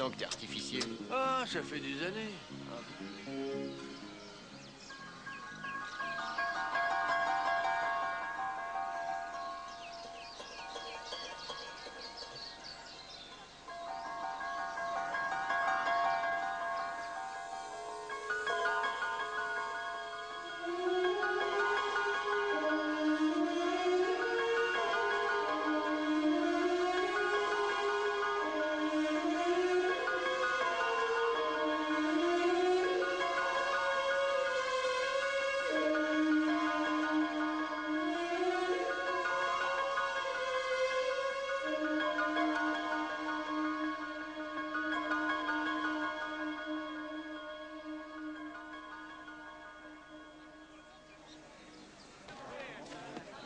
temps que t'es artificier. Ah, ça fait des années.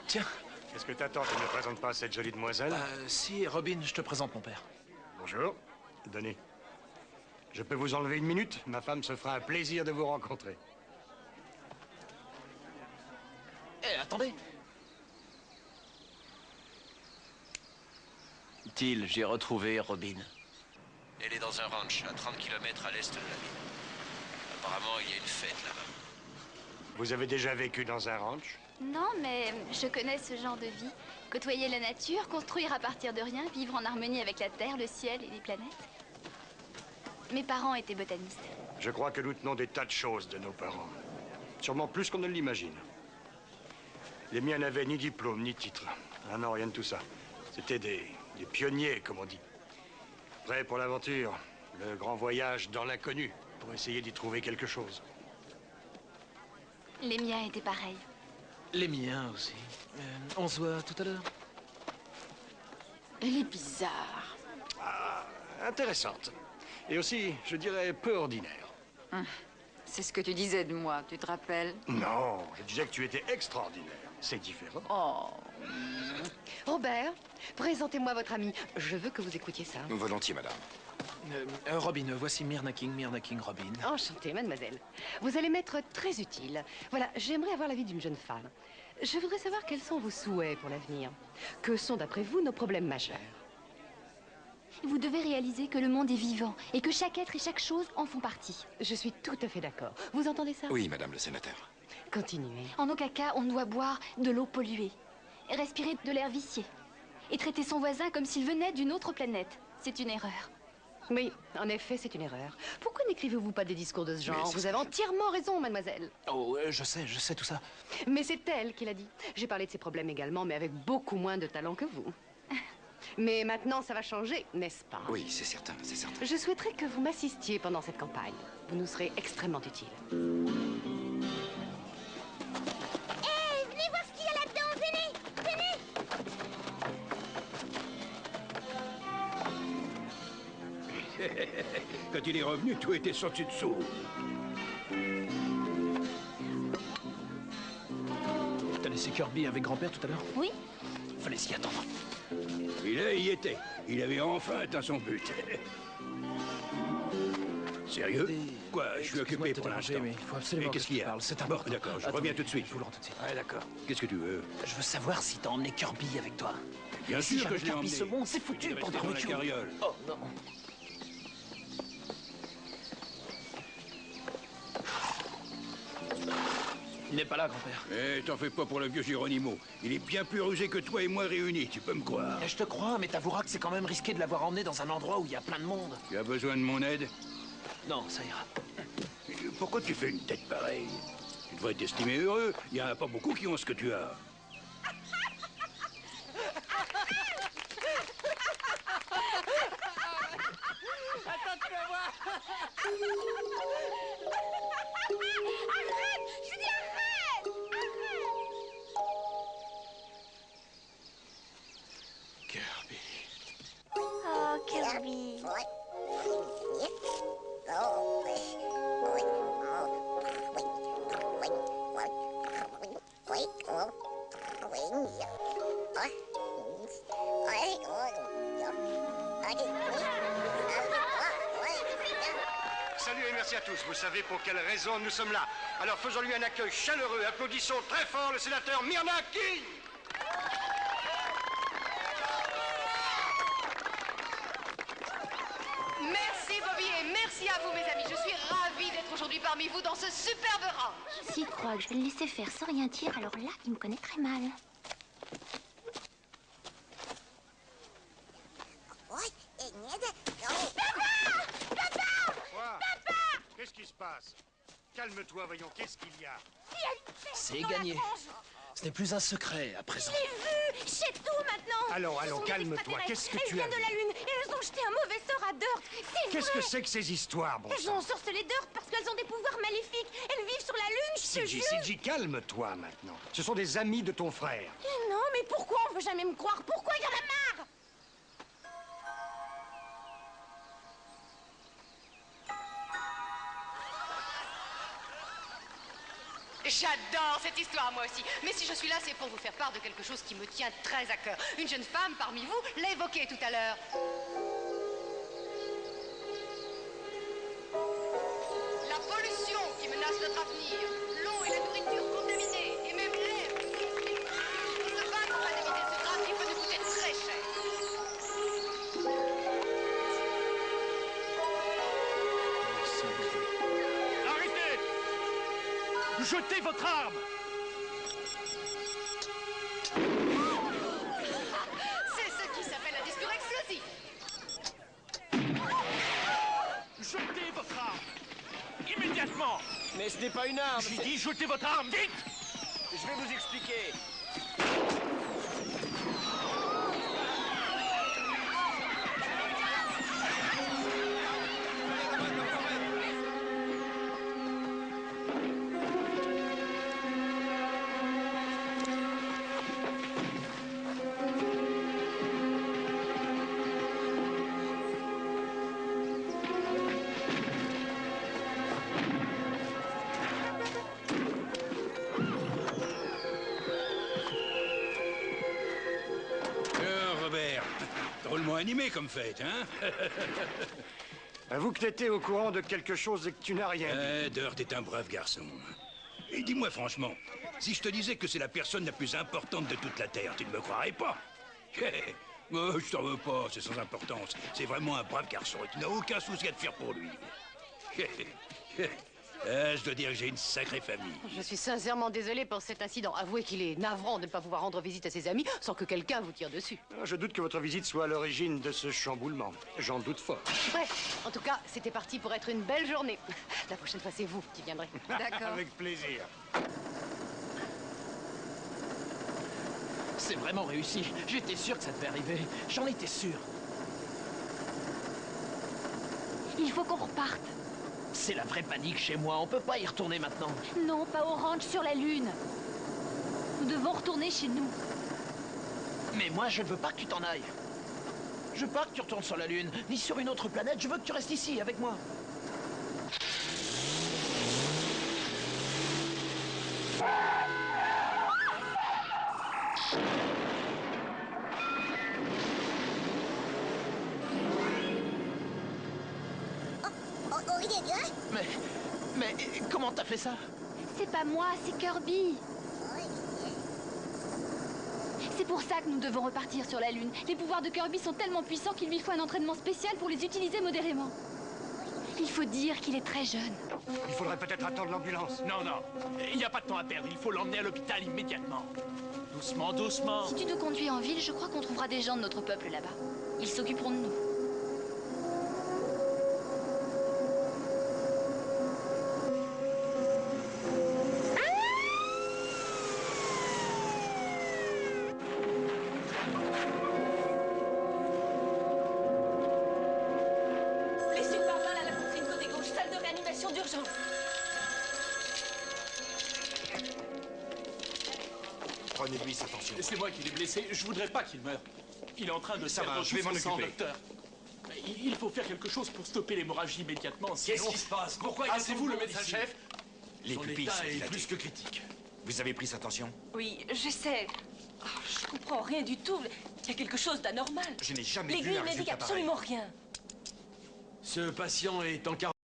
Tiens. Qu'est-ce que t'attends? Tu ne me présentes pas cette jolie demoiselle? Si, Robin, je te présente mon père. Bonjour. Donnez. Je peux vous enlever une minute? Ma femme se fera un plaisir de vous rencontrer. Eh, attendez. Till, j'ai retrouvé Robin. Elle est dans un ranch à 30 km à l'est de la ville. Apparemment, il y a une fête là-bas. Vous avez déjà vécu dans un ranch? Non, mais je connais ce genre de vie. Côtoyer la nature, construire à partir de rien, vivre en harmonie avec la terre, le ciel et les planètes. Mes parents étaient botanistes. Je crois que nous tenons des tas de choses de nos parents. Sûrement plus qu'on ne l'imagine. Les miens n'avaient ni diplôme, ni titre. Ah non, rien de tout ça. C'était des pionniers, comme on dit. Prêts pour l'aventure, le grand voyage dans l'inconnu, pour essayer d'y trouver quelque chose. Les miens étaient pareils. Les miens aussi. On se voit tout à l'heure. Elle est bizarre. Ah, intéressante. Et aussi, je dirais, peu ordinaire. C'est ce que tu disais de moi, tu te rappelles? Non, je disais que tu étais extraordinaire. C'est différent. Oh. Robert, présentez-moi votre ami. Je veux que vous écoutiez ça. Volontiers, madame. Robin, voici Myrna King, Robin. Enchantée, mademoiselle. Vous allez m'être très utile. Voilà, j'aimerais avoir l'avis d'une jeune femme. Je voudrais savoir quels sont vos souhaits pour l'avenir. Que sont, d'après vous, nos problèmes majeurs? Vous devez réaliser que le monde est vivant et que chaque être et chaque chose en font partie. Je suis tout à fait d'accord. Vous entendez ça? Oui, madame le sénateur. Continuez. En aucun cas, on ne doit boire de l'eau polluée, respirer de l'air vicié et traiter son voisin comme s'il venait d'une autre planète. C'est une erreur. Oui, en effet, c'est une erreur. Pourquoi n'écrivez-vous pas des discours de ce genre? Mais Vous avez entièrement raison, mademoiselle. Oh, je sais tout ça. Mais c'est elle qui l'a dit. J'ai parlé de ses problèmes également, mais avec beaucoup moins de talent que vous. Mais maintenant, ça va changer, n'est-ce pas? Oui, c'est certain, c'est certain. Je souhaiterais que vous m'assistiez pendant cette campagne. Vous nous serez extrêmement utiles. Hé, venez voir ce qu'il y a là-dedans, venez! Quand il est revenu, tout était sorti dessous. T'as laissé Kirby avec grand-père tout à l'heure? Oui? Fallait s'y attendre. Et là, il y était. Il avait enfin atteint son but. Sérieux? Quoi? Je suis occupé pour l'instant. Mais il faut absolument Et qu'est-ce qu'il y a? C'est Bon, important. d'accord, je Attends, reviens tout de suite. Je vous le rends tout de suite. Ouais, d'accord. Qu'est-ce que tu veux? Je veux savoir si t'as emmené Kirby avec toi. Bien Si sûr que jamais je l'ai Kirby emmené. se monte, c'est foutu Il est pour resté dans la barbecue. carriole. Oh non. Il n'est pas là, grand-père. Eh, t'en fais pas pour le vieux Geronimo. Il est bien plus rusé que toi et moi réunis, tu peux me croire. Je te crois, mais t'avoueras que c'est quand même risqué de l'avoir emmené dans un endroit où il y a plein de monde. Tu as besoin de mon aide? Non, ça ira. Pourquoi tu fais une tête pareille? Tu devrais t'estimer heureux. Il y en a pas beaucoup qui ont ce que tu as. Attends, tu vas voir. Arrête! Je dis arrête! Arrête! Kirby. Oh, Kirby. Salut et merci à tous. Vous savez pour quelle raison nous sommes là. Alors faisons-lui un accueil chaleureux. Applaudissons très fort le sénateur Myrna King. Merci, Bobby, et merci à vous, mes amis. Je suis ravie d'être aujourd'hui parmi vous dans ce superbe ranch. S'il croit que je vais le laisser faire sans rien dire, alors là, il me connaît très mal. Quoi? Qu'est-ce qui se passe? Calme-toi, voyons, qu'est-ce qu'il y a? C'est gagné. Ce n'est plus un secret à présent. Je l'ai vu. Je sais tout maintenant. Allons, calme-toi. Qu'est-ce que elles tu as viennent de vu? la Lune et elles ont jeté un mauvais sort à Dirt. C'est Qu'est-ce vrai. que c'est que ces histoires, bon Elles sang? ont sorcelé Dirt parce qu'elles ont des pouvoirs maléfiques. Elles vivent sur la Lune, je te Sidji, jure. Sidji, calme-toi maintenant. Ce sont des amis de ton frère. Non, mais pourquoi on veut jamais me croire? Pourquoi il y en a marre? J'adore cette histoire, moi aussi. Mais si je suis là, c'est pour vous faire part de quelque chose qui me tient très à cœur. Une jeune femme parmi vous l'a évoqué tout à l'heure. La pollution qui menace notre avenir, l'eau et la nourriture contaminées, et même l'air. Se battre afin d'éviter ce drame qui peut nous coûter très cher. Arrêtez! Jetez votre arme! C'est ce qui s'appelle un discours explosif. Jetez votre arme! Immédiatement! Mais ce n'est pas une arme. J'ai dit jetez votre arme, vite! Je vais vous expliquer. Robert, drôlement animé comme fête, hein? Avoue que t'étais au courant de quelque chose et que tu n'as rien dit. Dirt est un brave garçon. Et dis-moi franchement, si je te disais que c'est la personne la plus importante de toute la Terre, tu ne me croirais pas? Je t'en veux pas, c'est sans importance. C'est vraiment un brave garçon et tu n'as aucun souci à te faire pour lui. Je dois dire que j'ai une sacrée famille. Je suis sincèrement désolée pour cet incident. Avouez qu'il est navrant de ne pas pouvoir rendre visite à ses amis sans que quelqu'un vous tire dessus. Je doute que votre visite soit à l'origine de ce chamboulement. J'en doute fort. Bref, en tout cas, c'était parti pour être une belle journée. La prochaine fois, c'est vous qui viendrez. D'accord. Avec plaisir. C'est vraiment réussi. J'étais sûr que ça devait arriver. J'en étais sûr. Il faut qu'on reparte. C'est la vraie panique chez moi. On peut pas y retourner maintenant. Non, pas au ranch sur la Lune. Nous devons retourner chez nous. Mais moi, je ne veux pas que tu t'en ailles. Je veux pas que tu retournes sur la Lune, ni sur une autre planète. Je veux que tu restes ici, avec moi. Mais comment t'as fait ça? C'est pas moi, c'est Kirby. C'est pour ça que nous devons repartir sur la Lune. Les pouvoirs de Kirby sont tellement puissants qu'il lui faut un entraînement spécial pour les utiliser modérément. Il faut dire qu'il est très jeune. Il faudrait peut-être attendre l'ambulance. Non, non, il n'y a pas de temps à perdre. Il faut l'emmener à l'hôpital immédiatement. Doucement, doucement. Si tu te conduis en ville, je crois qu'on trouvera des gens de notre peuple là-bas. Ils s'occuperont de nous. Blessure par balle à la poitrine côté gauche. Salle de réanimation d'urgence. Prenez-lui sa tension. C'est moi qui l'ai blessé. Je voudrais pas qu'il meure. Il est en train de Ça va, perdre je vais tout m'en son sang, occuper. docteur. Il faut faire quelque chose pour stopper l'hémorragie immédiatement. Qu'est-ce Sinon... qui se passe? Pourquoi Ah, c'est vous le médecin-chef? Les Son pupilles état sont est dilatées. plus que critique. Vous avez pris sa tension? Oui, j'essaie. Oh, je comprends rien du tout. Il y a quelque chose d'anormal. Je n'ai jamais vu L'aiguille un m'indique résultat pareil. absolument rien. Ce patient est en